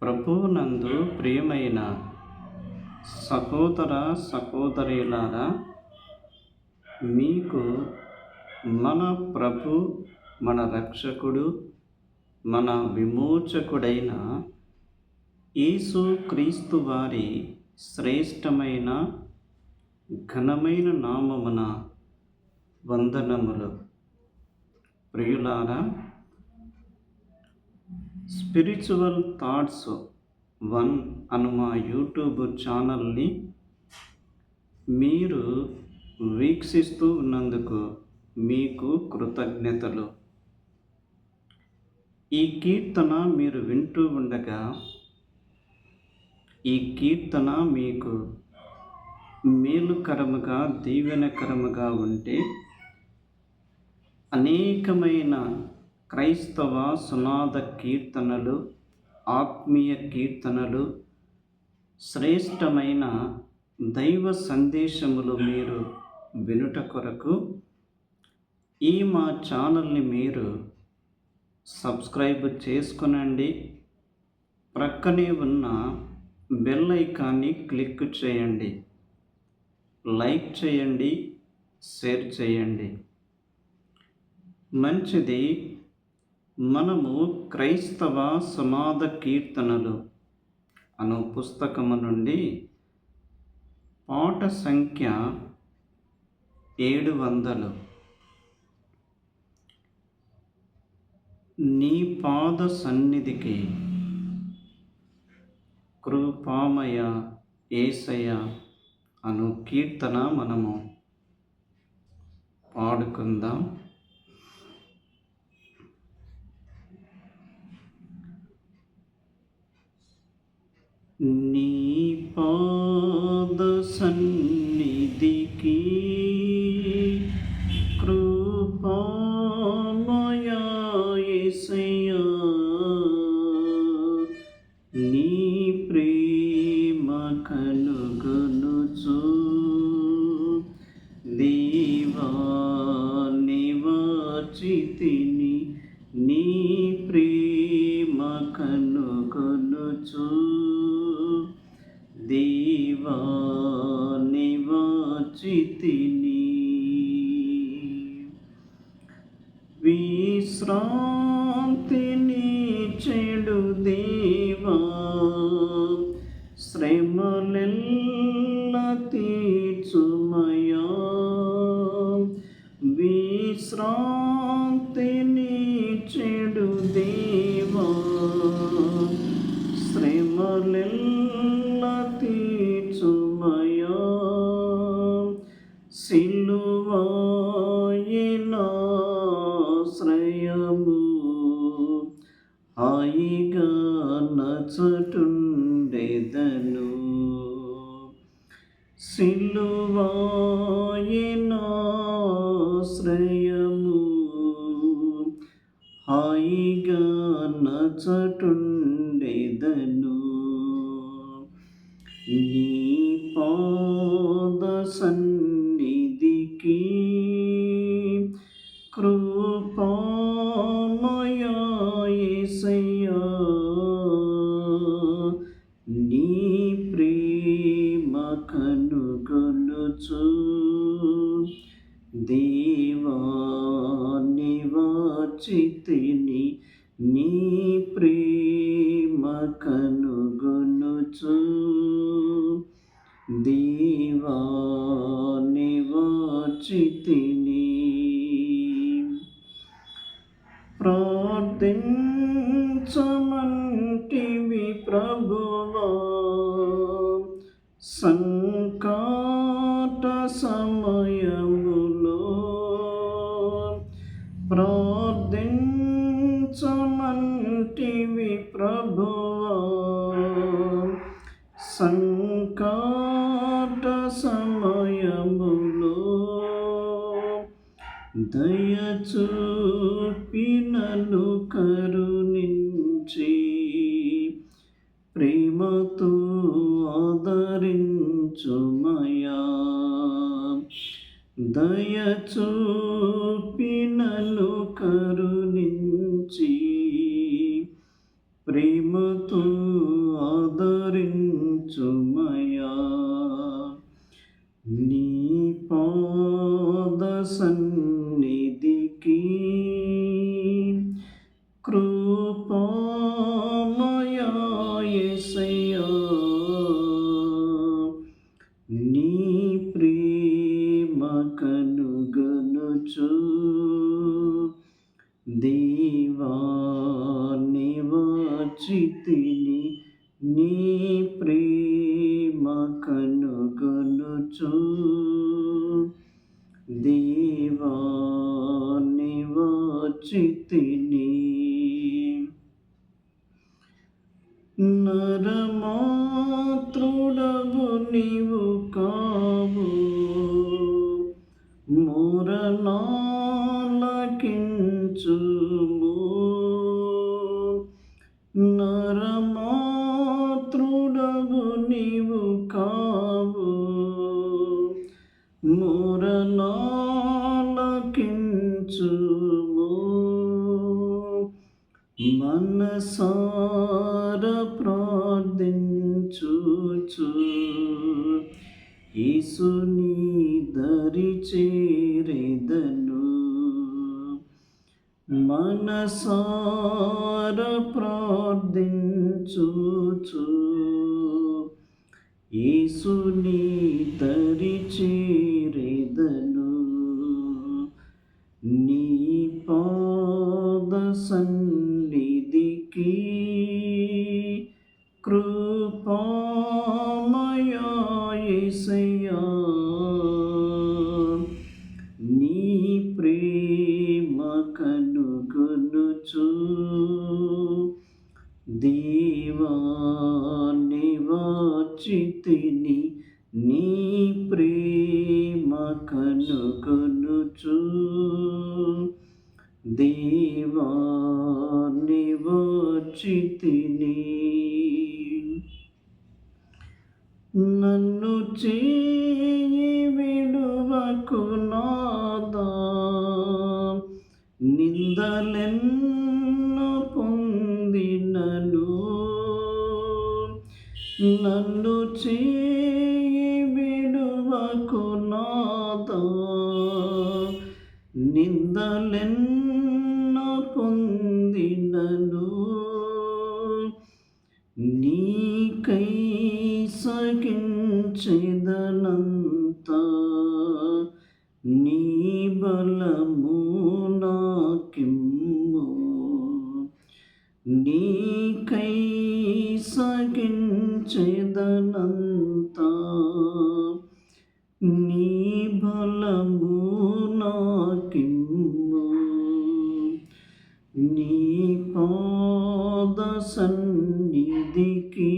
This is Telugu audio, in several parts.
ప్రభువునందు ప్రియమైన సహోదర సహోదరీలారా, మీకు మన ప్రభు, మన రక్షకుడు, మన విమోచకుడైన యేసు క్రీస్తు వారి శ్రేష్టమైన ఘనమైన నామమున వందనములు. ప్రియులారా, స్పిరిచువల్ థాట్స్ 1 అను మా యూట్యూబ్ ఛానల్ని మీరు వీక్షిస్తూ ఉన్నందుకు మీకు కృతజ్ఞతలు. ఈ కీర్తన మీరు వింటూ ఉండగా ఈ కీర్తన మీకు మేలుకరముగా దీవెనకరముగా ఉంటే అనేకమైన క్రైస్తవ సునాద కీర్తనలు, ఆత్మీయ కీర్తనలు, శ్రేష్టమైన దైవ సందేశములు మీరు వినుట కొరకు ఈ మా ఛానల్ని మీరు సబ్స్క్రైబ్ చేసుకునండి. ప్రక్కనే ఉన్న బెల్ ఐకాన్ని క్లిక్ చేయండి, లైక్ చేయండి, షేర్ చేయండి. మంచిది. మనము క్రైస్తవ సునాద కీర్తనలు అను పుస్తకము నుండి పాట సంఖ్య 700 నీ పాద సన్నిధికి కృపామయ యేసయ్య అను కీర్తన మనము పాడుకుందాం. నీ పాద సన్నిధికి కృపామయ యేసయ్యా, నీ ప్రేమ కనుగొనుచు దేవా నివాచితిని, నీ ప్రేమ కనుగొనుచు దేవా నివాచితిని. విశ్రాంతిని చెడు దేవా, శ్రమలెల్ల తీర్చుమయా. విశ్రాంతిని చెడు దేవా, శ్రమలెల్ల తీర్చుమయా. సిలువాయనాశ్రయము హాయిగా నచటుండెదను. సిలువాయనాశ్రయము హాయిగా నచటుండెదను. నీ పాద సన్నిధికి కృపామయ యేసయ్యా, నీ ప్రేమ కనుగొనుచు దేవా నివాచితిని, నీ ప్రేమ కనుగొనుచు దేవా నివాచితిని. ప్రార్థించమంటివి ప్రభువా, సంకట సమయములో. ప్రార్థించమంటివి ప్రభువా, సంకట సమయములో. దయచూపి నన్ను కరుణించి ప్రేమతో ఆదరించుమయా. దయచూపి నన్ను కరుణించి ప్రేమతో దేవా నివచితిని నీ ప్రేమ కనుగొనుచు దేవా నివచితిని నరమాతృడవు నీవు కావు మురనాలకించుము నరమాతృడవు నీవు కావు మురనాలకించుము మనసార ప్రార్థించుచు యేసుని దరి చేరెదను మనసార ప్రార్థించుచు యేసుని దరి చేరెదను నీ పాద సన్నిధికి కృపామయా యేసయ్యా నీ ప్రేమ కనుగొనుచు దేవా నివచితిని నీ ప్రేమ కనుగొనుచు దేవా నివచితిని నన్ను చేయి విడువకు నాదా నిందలెన్నో పొందినను నన్ను చేయి విడువకు నాదా నిందలెన్నో పొందినను నీకై సగించెదనంత నీ బలము నాకిమ్ము నీకై సగించెదనంత నీ బలము నాకిమ్ము నీ పాద సన్నిధికి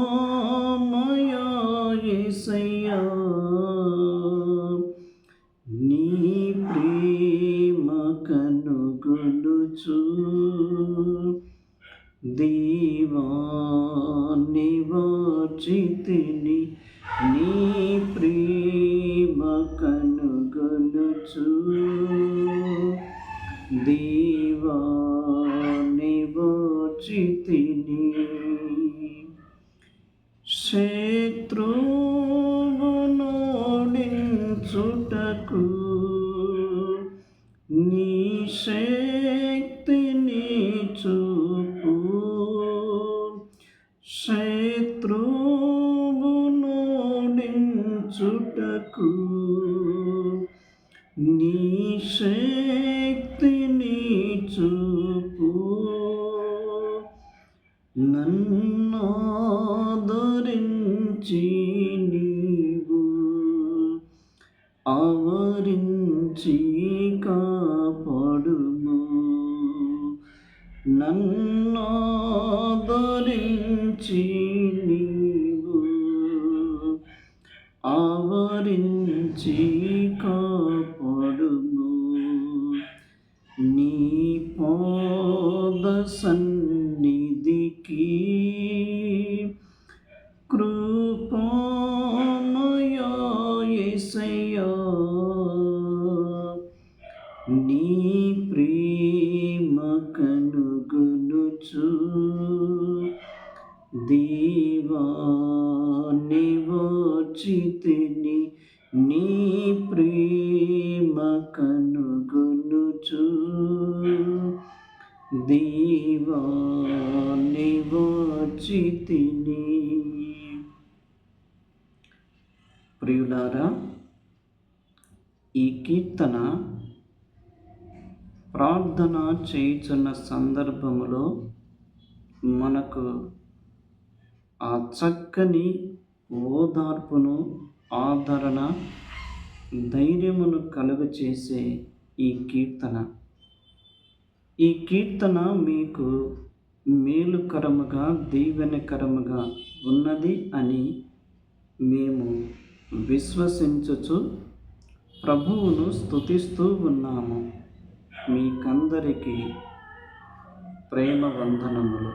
కృపామయా యేసయ్యా నీ ప్రేమ కనుగొనుచు దేవా నివచితిని నీ ప్రేమ కనుగొనుచు దేవా నివచితిని శత్రువునోడించుటకు నీ శక్తిని చూపు శత్రువునోడించుటకు నీ శక్తిని చూపు నన్నాదరించి నీవు ఆవరించి కాపాడుము నన్నాదరించి నీవు ఆవరించి కాపాడుము నీ పాద సన్నిధికి కృపామయా యేసయ్యా నీ ప్రేమ కనుగొనుచు దేవా నివచితిని నీ ప్రేమ కనుగొనుచు దేవా నివచితిని. ప్రియులారా, ఈ కీర్తన ప్రార్థన చేయుచున్న సందర్భములో మనకు ఆ చక్కని ఓదార్పును, ఆదరణ, ధైర్యమును కలుగచేసే ఈ కీర్తన మీకు మేలుకరముగా, దీవెనకరముగా ఉన్నది అని మేము విశ్వసించుచు ప్రభువును స్తుతిస్తూ ఉన్నాము. మీకందరికీ ప్రేమ వందనములు.